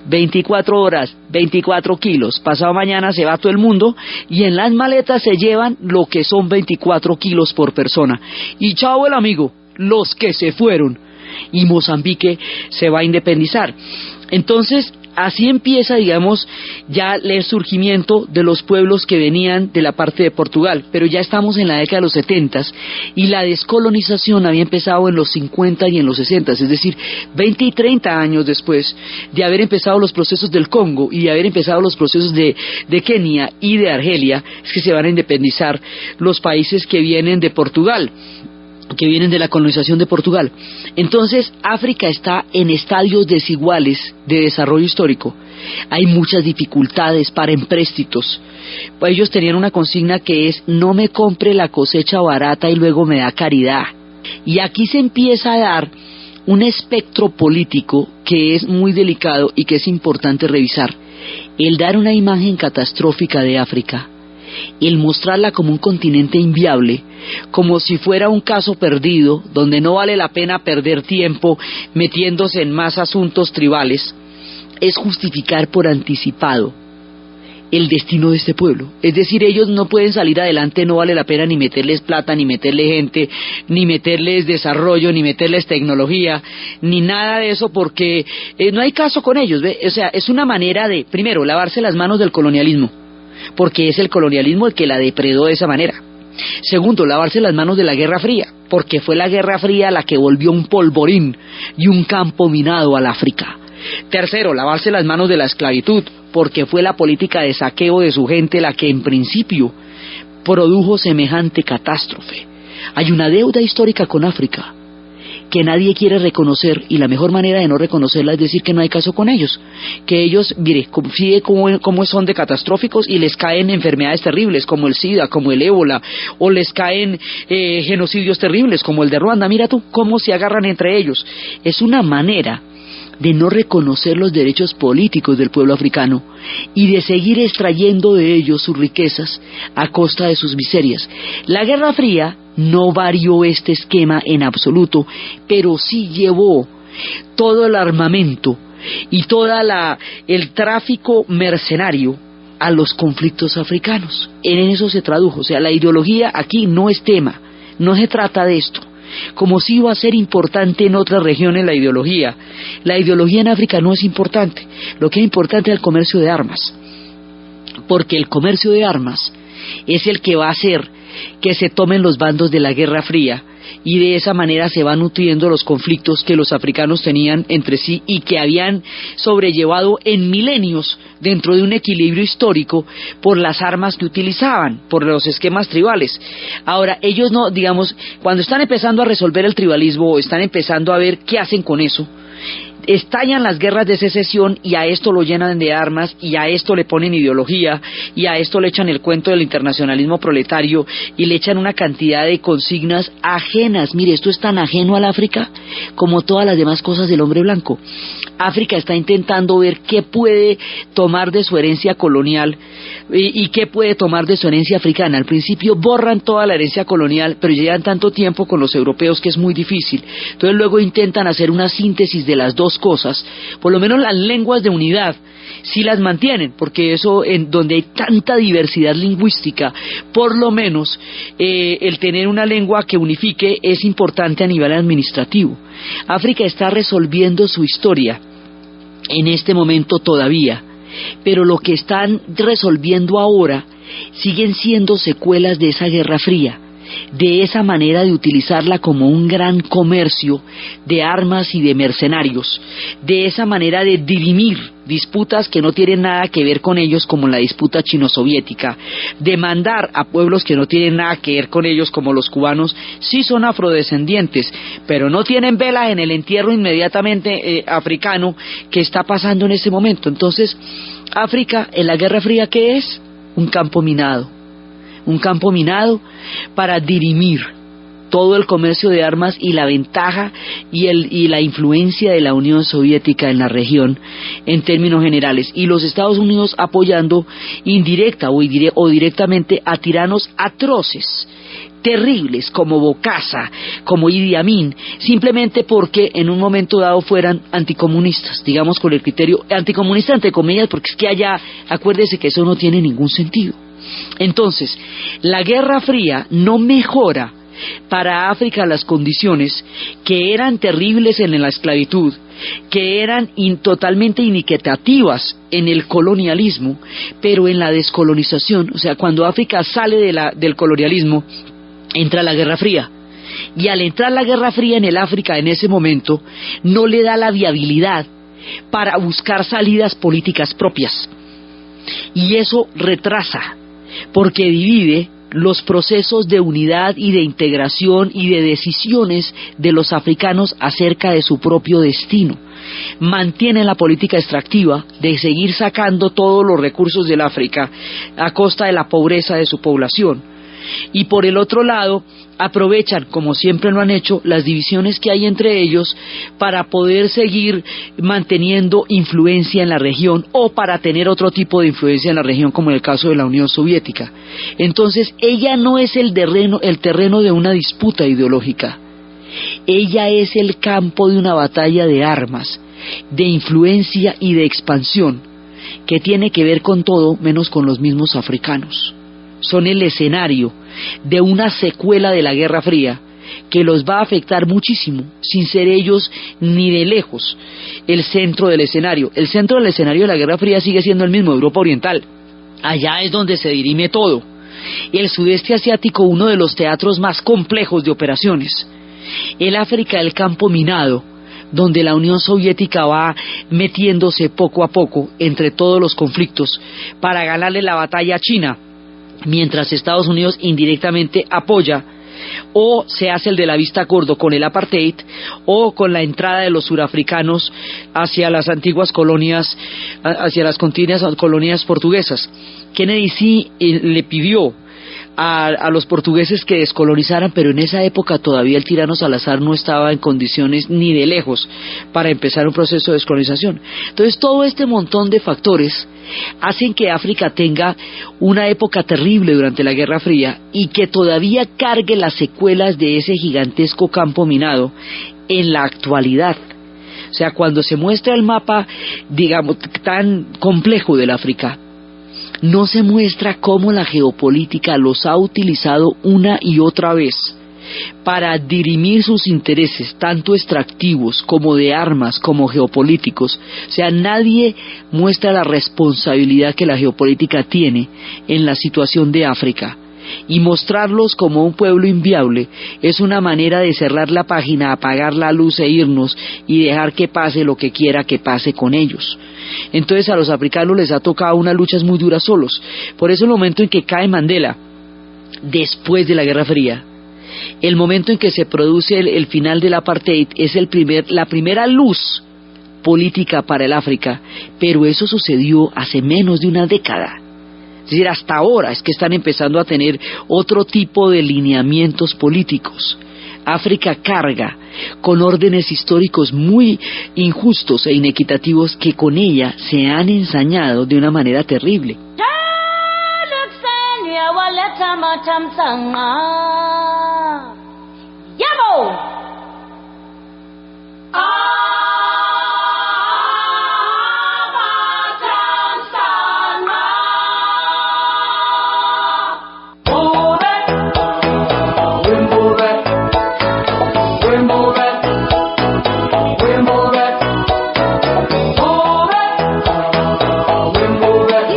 24 horas, 24 kilos. Pasado mañana se va todo el mundo y en las maletas se llevan lo que son 24 kilos por persona. Y chao el amigo, los que se fueron. Y Mozambique se va a independizar. Entonces, así empieza, digamos, ya el surgimiento de los pueblos que venían de la parte de Portugal, pero ya estamos en la década de los 70 y la descolonización había empezado en los 50 y en los 60, es decir, 20 y 30 años después de haber empezado los procesos del Congo y de haber empezado los procesos de Kenia y de Argelia, es que se van a independizar los países que vienen de Portugal, que vienen de la colonización de Portugal. Entonces África está en estadios desiguales de desarrollo histórico. Hay muchas dificultades para empréstitos. Ellos tenían una consigna que es: no me compre la cosecha barata y luego me da caridad. Y aquí se empieza a dar un espectro político que es muy delicado y que es importante revisar. El dar una imagen catastrófica de África, el mostrarla como un continente inviable, como si fuera un caso perdido, donde no vale la pena perder tiempo metiéndose en más asuntos tribales, es justificar por anticipado el destino de este pueblo. Es decir, ellos no pueden salir adelante, no vale la pena ni meterles plata, ni meterle gente, ni meterles desarrollo, ni meterles tecnología, ni nada de eso, porque no hay caso con ellos, ¿ve? O sea, es una manera de, primero, lavarse las manos del colonialismo, porque es el colonialismo el que la depredó de esa manera. Segundo, lavarse las manos de la Guerra Fría, porque fue la Guerra Fría la que volvió un polvorín y un campo minado al África. Tercero, lavarse las manos de la esclavitud, porque fue la política de saqueo de su gente la que en principio produjo semejante catástrofe. Hay una deuda histórica con África que nadie quiere reconocer, y la mejor manera de no reconocerla es decir que no hay caso con ellos, que ellos, mire, confíe cómo son de catastróficos y les caen enfermedades terribles como el SIDA, como el ébola, o les caen genocidios terribles como el de Ruanda. Mira tú cómo se agarran entre ellos. Es una manera de no reconocer los derechos políticos del pueblo africano y de seguir extrayendo de ellos sus riquezas a costa de sus miserias. La Guerra Fría no varió este esquema en absoluto, pero sí llevó todo el armamento y el tráfico mercenario a los conflictos africanos. En eso se tradujo. O sea, la ideología aquí no es tema, no se trata de esto. Como si iba a ser importante en otras regiones la ideología en África no es importante. Lo que es importante es el comercio de armas, porque el comercio de armas es el que va a hacer que se tomen los bandos de la Guerra Fría, y de esa manera se van nutriendo los conflictos que los africanos tenían entre sí y que habían sobrellevado en milenios dentro de un equilibrio histórico por las armas que utilizaban, por los esquemas tribales. Ahora, ellos no, digamos, cuando están empezando a resolver el tribalismo o están empezando a ver qué hacen con eso, estallan las guerras de secesión y a esto lo llenan de armas y a esto le ponen ideología y a esto le echan el cuento del internacionalismo proletario y le echan una cantidad de consignas ajenas. Mire, esto es tan ajeno al África como todas las demás cosas del hombre blanco. África está intentando ver qué puede tomar de su herencia colonial y qué puede tomar de su herencia africana. Al principio borran toda la herencia colonial, pero llevan tanto tiempo con los europeos que es muy difícil. Entonces luego intentan hacer una síntesis de las dos cosas. Por lo menos las lenguas de unidad sí las mantienen, porque eso, en donde hay tanta diversidad lingüística, por lo menos el tener una lengua que unifique es importante a nivel administrativo. África está resolviendo su historia en este momento todavía, pero lo que están resolviendo ahora siguen siendo secuelas de esa Guerra Fría. de esa manera de utilizarla como un gran comercio de armas y de mercenarios, de esa manera de dirimir disputas que no tienen nada que ver con ellos, como la disputa chino-soviética, de mandar a pueblos que no tienen nada que ver con ellos, como los cubanos, sí son afrodescendientes, pero no tienen velas en el entierro inmediatamente africano que está pasando en ese momento. Entonces, África en la Guerra Fría, ¿qué es? Un campo minado para dirimir todo el comercio de armas y la ventaja y la influencia de la Unión Soviética en la región en términos generales, y los Estados Unidos apoyando indirecta o directamente a tiranos atroces, terribles, como Bokassa, como Idi Amin, simplemente porque en un momento dado fueran anticomunistas, digamos con el criterio anticomunista entre comillas, porque es que allá, acuérdese que eso no tiene ningún sentido. Entonces, la Guerra Fría no mejora para África las condiciones que eran terribles en la esclavitud, que eran totalmente iniquitativas en el colonialismo, pero en la descolonización, o sea, cuando África sale del colonialismo, entra la Guerra Fría. Y al entrar la Guerra Fría en el África en ese momento, no le da la viabilidad para buscar salidas políticas propias. Y eso retrasa, porque divide los procesos de unidad y de integración y de decisiones de los africanos acerca de su propio destino. Mantiene la política extractiva de seguir sacando todos los recursos del África a costa de la pobreza de su población. Y por el otro lado, aprovechan, como siempre lo han hecho, las divisiones que hay entre ellos para poder seguir manteniendo influencia en la región o para tener otro tipo de influencia en la región, como en el caso de la Unión Soviética. Entonces, ella no es el terreno de una disputa ideológica. Ella es el campo de una batalla de armas, de influencia y de expansión, que tiene que ver con todo menos con los mismos africanos. Son el escenario de una secuela de la Guerra Fría que los va a afectar muchísimo, sin ser ellos ni de lejos el centro del escenario. El centro del escenario de la Guerra Fría sigue siendo el mismo, Europa Oriental. Allá es donde se dirime todo. El sudeste asiático, uno de los teatros más complejos de operaciones. El África, el campo minado, donde la Unión Soviética va metiéndose poco a poco entre todos los conflictos para ganarle la batalla a China, mientras Estados Unidos indirectamente apoya o se hace el de la vista gordo con el apartheid o con la entrada de los surafricanos hacia las antiguas colonias, hacia las continuas colonias portuguesas. Kennedy sí le pidió a los portugueses que descolonizaran, pero en esa época todavía el tirano Salazar no estaba en condiciones ni de lejos para empezar un proceso de descolonización. Entonces todo este montón de factores hacen que África tenga una época terrible durante la Guerra Fría y que todavía cargue las secuelas de ese gigantesco campo minado en la actualidad. O sea, cuando se muestra el mapa, digamos, tan complejo del África, no se muestra cómo la geopolítica los ha utilizado una y otra vez para dirimir sus intereses, tanto extractivos como de armas, como geopolíticos. O sea, nadie muestra la responsabilidad que la geopolítica tiene en la situación de África. Y mostrarlos como un pueblo inviable es una manera de cerrar la página, apagar la luz e irnos y dejar que pase lo que quiera que pase con ellos. Entonces a los africanos les ha tocado unas luchas muy duras solos. Por eso el momento en que cae Mandela, después de la Guerra Fría, el momento en que se produce el final del apartheid, es la primera luz política para el África, pero eso sucedió hace menos de una década. Es decir, hasta ahora es que están empezando a tener otro tipo de lineamientos políticos. África carga con órdenes históricos muy injustos e inequitativos que con ella se han ensañado de una manera terrible.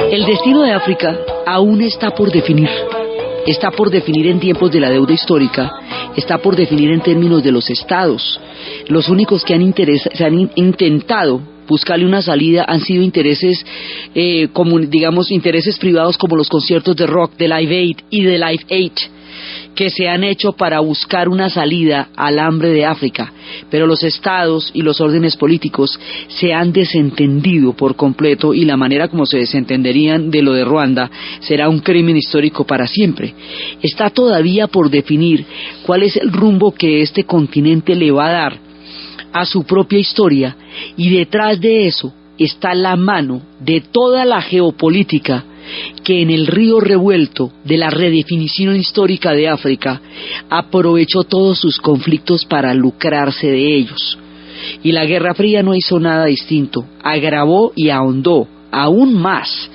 El destino de África aún está por definir. está por definir en tiempos de la deuda histórica, está por definir en términos de los estados. Los únicos que se han intentado buscarle una salida han sido intereses, intereses privados como los conciertos de rock de Live Aid y de Live Aid, que se han hecho para buscar una salida al hambre de África, pero los estados y los órdenes políticos se han desentendido por completo, y la manera como se desentenderían de lo de Ruanda será un crimen histórico para siempre. Está todavía por definir cuál es el rumbo que este continente le va a dar a su propia historia, y detrás de eso está la mano de toda la geopolítica que en el río revuelto de la redefinición histórica de África aprovechó todos sus conflictos para lucrarse de ellos. Y la Guerra Fría no hizo nada distinto, agravó y ahondó aún más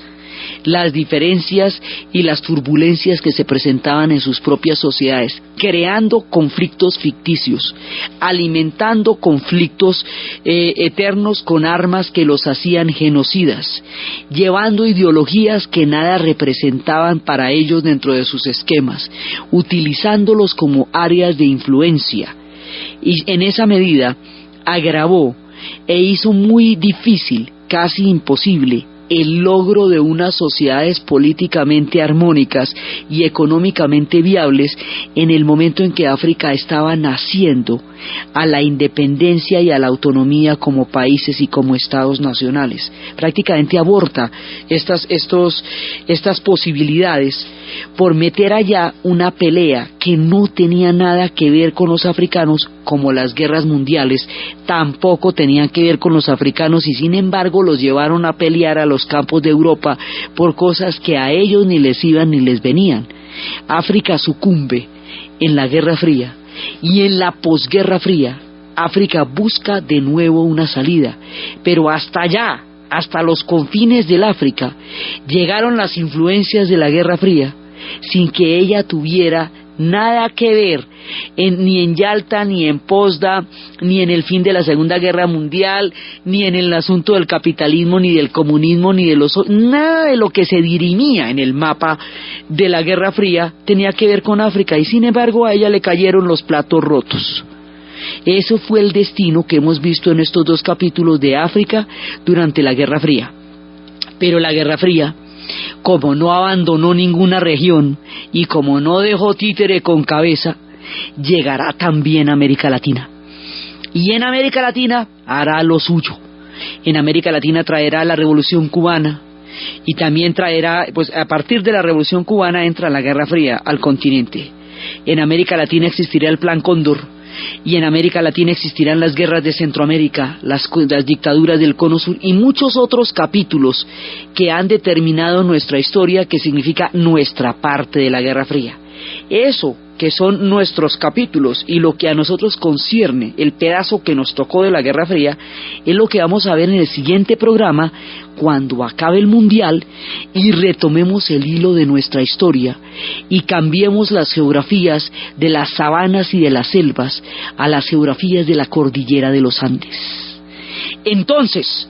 las diferencias y las turbulencias que se presentaban en sus propias sociedades, creando conflictos ficticios, alimentando conflictos eternos con armas que los hacían genocidas, llevando ideologías que nada representaban para ellos dentro de sus esquemas, utilizándolos como áreas de influencia, y en esa medida agravó e hizo muy difícil, casi imposible, el logro de unas sociedades políticamente armónicas y económicamente viables en el momento en que África estaba naciendo a la independencia y a la autonomía como países y como estados nacionales. Prácticamente aborta estas posibilidades por meter allá una pelea que no tenía nada que ver con los africanos, como las guerras mundiales tampoco tenían que ver con los africanos, y sin embargo los llevaron a pelear a los campos de Europa por cosas que a ellos ni les iban ni les venían. África sucumbe en la Guerra Fría, y en la posguerra fría África busca de nuevo una salida, pero hasta allá, hasta los confines del África, llegaron las influencias de la Guerra Fría sin que ella tuviera nada que ver ni en Yalta, ni en Potsdam, ni en el fin de la Segunda Guerra Mundial, ni en el asunto del capitalismo, ni del comunismo, ni de nada de lo que se dirimía en el mapa de la Guerra Fría tenía que ver con África, y sin embargo a ella le cayeron los platos rotos. Eso fue el destino que hemos visto en estos dos capítulos de África durante la Guerra Fría. Pero la Guerra Fría, como no abandonó ninguna región y como no dejó títere con cabeza, llegará también a América Latina. Y en América Latina hará lo suyo. En América Latina traerá la Revolución Cubana, y también traerá, pues a partir de la Revolución Cubana entra la Guerra Fría al continente. En América Latina existirá el Plan Cóndor, y en América Latina existirán las guerras de Centroamérica, las dictaduras del Cono Sur y muchos otros capítulos que han determinado nuestra historia, que significa nuestra parte de la Guerra Fría. Eso que son nuestros capítulos y lo que a nosotros concierne, el pedazo que nos tocó de la Guerra Fría, es lo que vamos a ver en el siguiente programa, cuando acabe el Mundial y retomemos el hilo de nuestra historia y cambiemos las geografías de las sabanas y de las selvas a las geografías de la cordillera de los Andes. Entonces,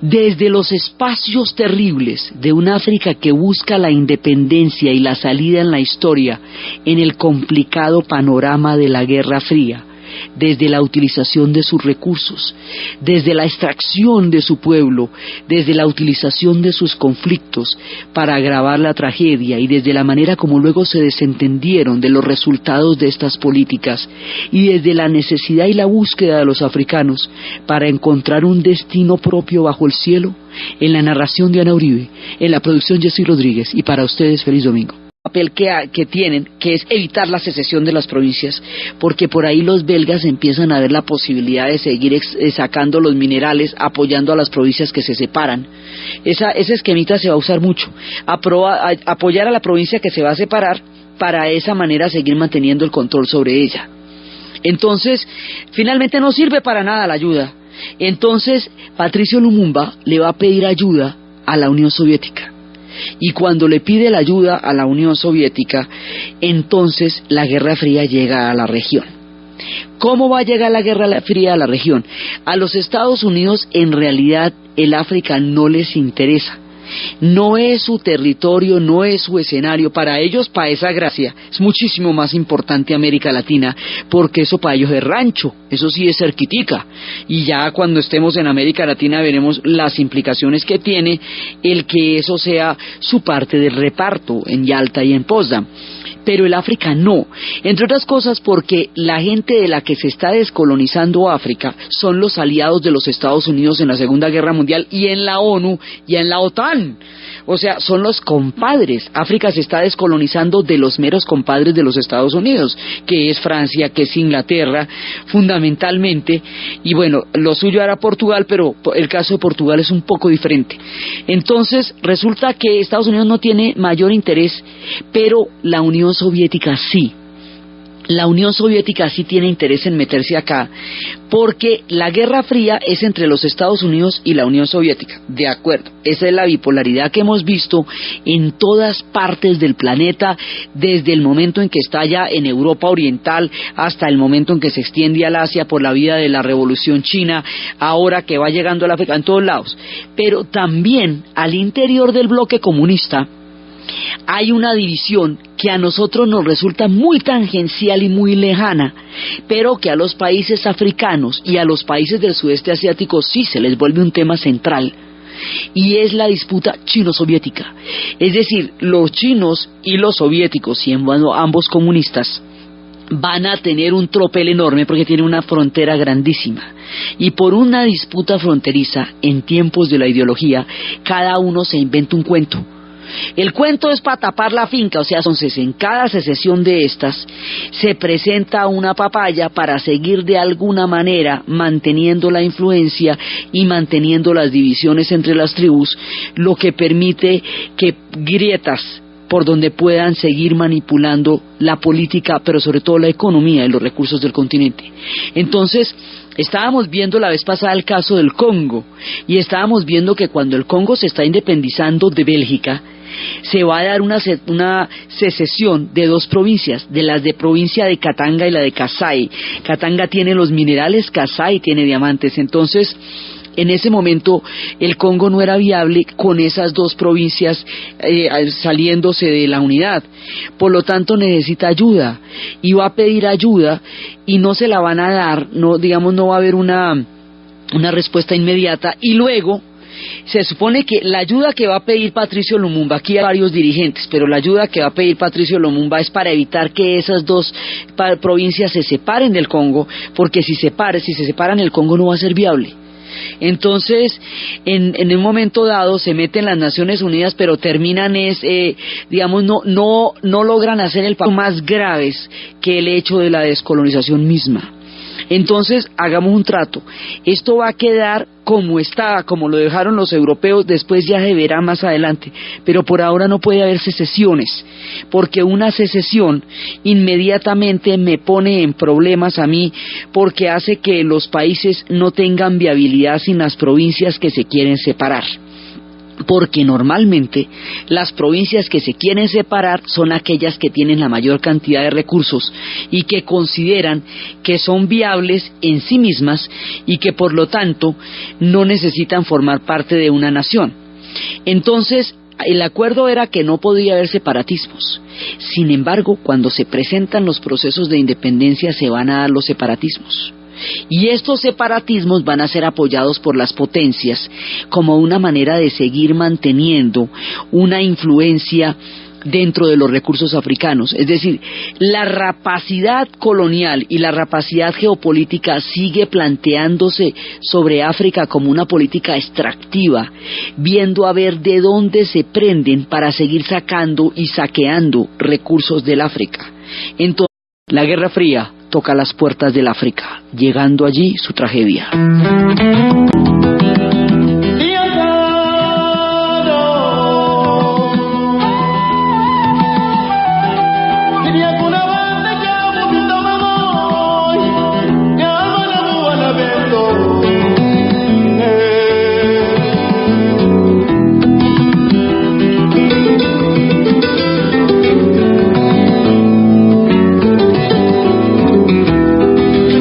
desde los espacios terribles de un África que busca la independencia y la salida en la historia en el complicado panorama de la Guerra Fría, desde la utilización de sus recursos, desde la extracción de su pueblo, desde la utilización de sus conflictos para agravar la tragedia, y desde la manera como luego se desentendieron de los resultados de estas políticas, y desde la necesidad y la búsqueda de los africanos para encontrar un destino propio bajo el cielo, en la narración de Ana Uribe, en la producción Jessy Rodríguez, y para ustedes feliz domingo. Papel que tienen, que es evitar la secesión de las provincias, porque por ahí los belgas empiezan a ver la posibilidad de seguir sacando los minerales, apoyando a las provincias que se separan. Ese esquemita se va a usar mucho, apoyar a la provincia que se va a separar, para de esa manera seguir manteniendo el control sobre ella. Entonces, finalmente no sirve para nada la ayuda. Entonces, Patricio Lumumba le va a pedir ayuda a la Unión Soviética. Y cuando le pide la ayuda a la Unión Soviética, entonces la Guerra Fría llega a la región. ¿Cómo va a llegar la Guerra Fría a la región? A los Estados Unidos en realidad el África no les interesa, no es su territorio, no es su escenario. Para ellos, para esa gracia, es muchísimo más importante América Latina, porque eso para ellos es rancho, eso sí es cerquitica, y ya cuando estemos en América Latina veremos las implicaciones que tiene el que eso sea su parte del reparto en Yalta y en Potsdam. Pero el África no, entre otras cosas porque la gente de la que se está descolonizando África son los aliados de los Estados Unidos en la Segunda Guerra Mundial y en la ONU y en la OTAN. O sea, son los compadres. África se está descolonizando de los meros compadres de los Estados Unidos, que es Francia, que es Inglaterra, fundamentalmente. Y bueno, lo suyo era Portugal, pero el caso de Portugal es un poco diferente. Entonces, resulta que Estados Unidos no tiene mayor interés, pero la Unión Soviética sí. La Unión Soviética sí tiene interés en meterse acá, porque la Guerra Fría es entre los Estados Unidos y la Unión Soviética, de acuerdo. Esa es la bipolaridad que hemos visto en todas partes del planeta, desde el momento en que estalla en Europa Oriental hasta el momento en que se extiende al Asia por la vía de la Revolución China, ahora que va llegando al África, en todos lados. Pero también al interior del bloque comunista hay una división que a nosotros nos resulta muy tangencial y muy lejana, pero que a los países africanos y a los países del sudeste asiático sí se les vuelve un tema central, y es la disputa chino-soviética. Es decir, los chinos y los soviéticos, siendo ambos comunistas, van a tener un tropel enorme porque tienen una frontera grandísima, y por una disputa fronteriza en tiempos de la ideología cada uno se inventa un cuento. El cuento es para tapar la finca, o sea, entonces en cada secesión de estas se presenta una papaya para seguir de alguna manera manteniendo la influencia y manteniendo las divisiones entre las tribus, lo que permite que grietas por donde puedan seguir manipulando la política, pero sobre todo la economía y los recursos del continente. Entonces, estábamos viendo la vez pasada el caso del Congo, y estábamos viendo que cuando el Congo se está independizando de Bélgica, se va a dar una secesión de dos provincias, de las de provincia de Katanga y la de Kasai. Katanga tiene los minerales, Kasai tiene diamantes. Entonces, en ese momento el Congo no era viable con esas dos provincias saliéndose de la unidad. Por lo tanto necesita ayuda, y va a pedir ayuda y no se la van a dar, no va a haber una respuesta inmediata. Y luego se supone que la ayuda que va a pedir Patricio Lumumba, aquí hay varios dirigentes, pero la ayuda que va a pedir Patricio Lumumba es para evitar que esas dos provincias se separen del Congo, porque si se separan el Congo no va a ser viable. Entonces, en un momento dado se meten las Naciones Unidas, pero terminan no logran hacer el paso más graves que el hecho de la descolonización misma. Entonces, hagamos un trato. Esto va a quedar como está, como lo dejaron los europeos, después ya se verá más adelante, pero por ahora no puede haber secesiones, porque una secesión inmediatamente me pone en problemas a mí, porque hace que los países no tengan viabilidad sin las provincias que se quieren separar. Porque normalmente las provincias que se quieren separar son aquellas que tienen la mayor cantidad de recursos y que consideran que son viables en sí mismas y que por lo tanto no necesitan formar parte de una nación. Entonces, el acuerdo era que no podía haber separatismos. Sin embargo, cuando se presentan los procesos de independencia se van a dar los separatismos. Y estos separatismos van a ser apoyados por las potencias como una manera de seguir manteniendo una influencia dentro de los recursos africanos. Es decir, la rapacidad colonial y la rapacidad geopolítica sigue planteándose sobre África como una política extractiva, viendo a ver de dónde se prenden para seguir sacando y saqueando recursos del África. Entonces, la Guerra Fría toca las puertas del África, llegando allí su tragedia.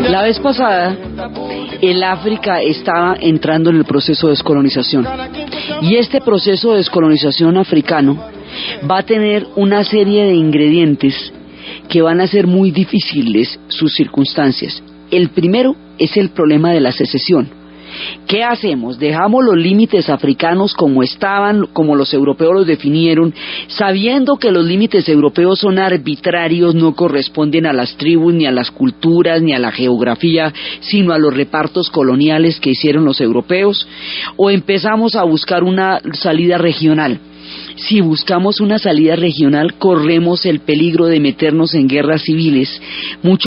La vez pasada, el África estaba entrando en el proceso de descolonización, Y este proceso de descolonización africano va a tener una serie de ingredientes que van a ser muy difíciles sus circunstancias. El primero es el problema de la secesión. ¿Qué hacemos? ¿Dejamos los límites africanos como estaban, como los europeos los definieron, sabiendo que los límites europeos son arbitrarios, no corresponden a las tribus, ni a las culturas, ni a la geografía, sino a los repartos coloniales que hicieron los europeos? ¿O empezamos a buscar una salida regional? Si buscamos una salida regional, corremos el peligro de meternos en guerras civiles mucho